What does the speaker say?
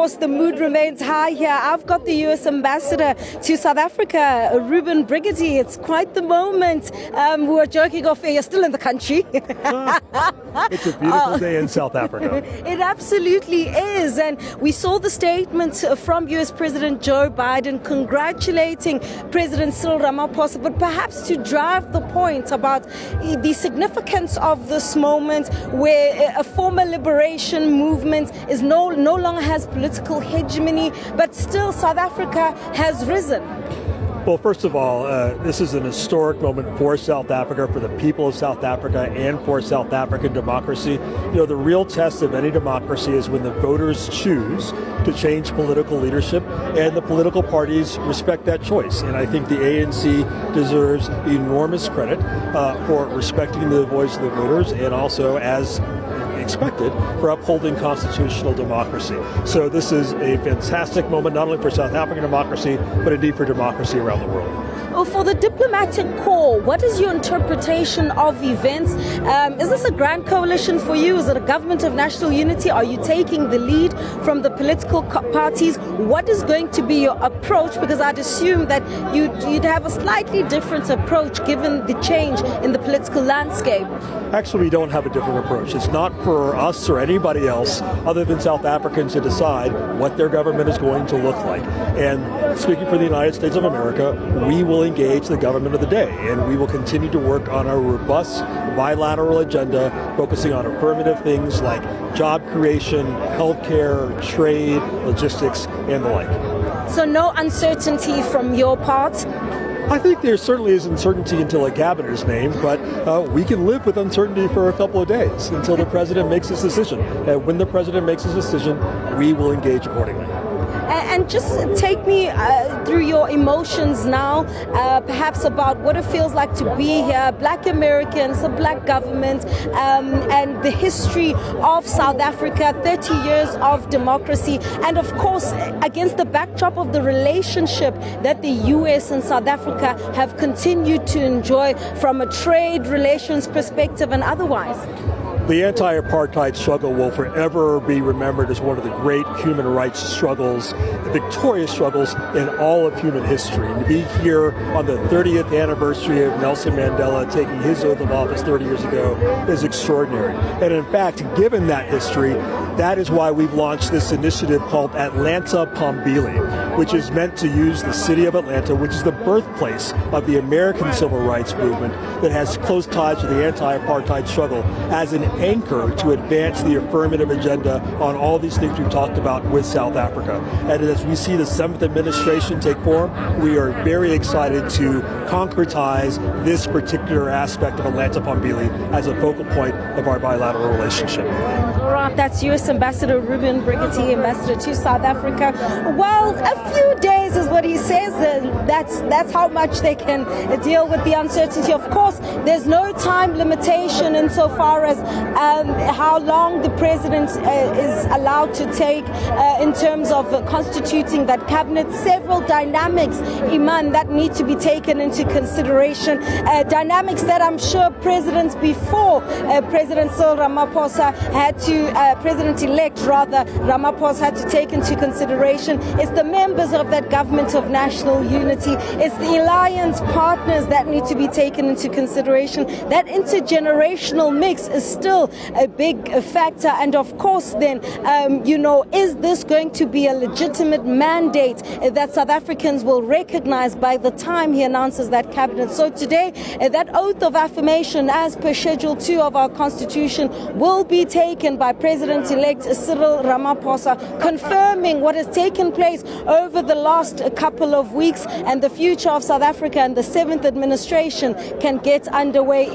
course, the mood remains high here. I've got the U.S. Ambassador to South Africa, Reuben Brigety. It's quite the moment. We were joking off air. You're still in the country. It's a beautiful day in South Africa. It absolutely is. And we saw the statement from U.S. President Joe Biden congratulating President Cyril Ramaphosa, but perhaps to drive the point about the significance of this moment where a former liberation movement is no longer has political hegemony, but still South Africa has risen. Well, first of all, this is an historic moment for South Africa, for the people of South Africa, and for South African democracy. You know, the real test of any democracy is when the voters choose to change political leadership, and the political parties respect that choice. And I think the ANC deserves enormous credit for respecting the voice of the voters, and also, as expected, for upholding constitutional democracy. So this is a fantastic moment, not only for South African democracy, but indeed for democracy around the world. Well, for the diplomatic corps, what is your interpretation of events? Is this a grand coalition for you? Is it a government of national unity? Are you taking the lead from the political parties? What is going to be your approach? Because I'd assume that you'd have a slightly different approach given the change in the political landscape. Actually, we don't have a different approach. It's not for us or anybody else other than South Africans to decide what their government is going to look like. And speaking for the United States of America, we will engage the government of the day, and we will continue to work on a robust bilateral agenda focusing on affirmative things like job creation, healthcare, trade, logistics, and the like. So no uncertainty from your part? I think there certainly is uncertainty until a cabinet is named, but we can live with uncertainty for a couple of days until the president makes his decision. And when the president makes his decision, we will engage accordingly. And just take me through your emotions now, perhaps about what it feels like to be here, Black Americans, a Black government, and the history of South Africa, 30 years of democracy, and of course, against the backdrop of the relationship that the U.S. and South Africa have continued to enjoy from a trade relations perspective and otherwise. The anti-apartheid struggle will forever be remembered as one of the great human rights struggles, victorious struggles in all of human history. And to be here on the 30th anniversary of Nelson Mandela taking his oath of office 30 years ago is extraordinary. And in fact, given that history, that is why we've launched this initiative called Atlanta Pambili, which is meant to use the city of Atlanta, which is the birthplace of the American civil rights movement that has close ties to the anti-apartheid struggle, as an anchor to advance the affirmative agenda on all these things we've talked about with South Africa. And as we see the 7th administration take form, we are very excited to concretize this particular aspect of Atlanta Pambili as a focal point of our bilateral relationship. All right, that's U.S. Ambassador Reuben Brigety, Ambassador to South Africa. Well, a few days is what he says. That's how much they can deal with the uncertainty. Of course, there's no time limitation insofar as how long the president is allowed to take in terms of constituting that cabinet. Several dynamics, Iman, that need to be taken into consideration. Dynamics that I'm sure presidents before President Cyril Ramaphosa had to, President-elect rather, Ramaphosa had to take into consideration. It's the members of that government of national unity. It's the alliance partners that need to be taken into consideration. That intergenerational mix is still a big factor. And of course then, is this going to be a legitimate mandate that South Africans will recognize by the time he announces that cabinet? So today, that oath of affirmation as per Schedule 2 of our Constitution will be taken by President-elect Cyril Ramaphosa, confirming what has taken place over the last couple of weeks, and the future of South Africa and the 7th administration can get underway.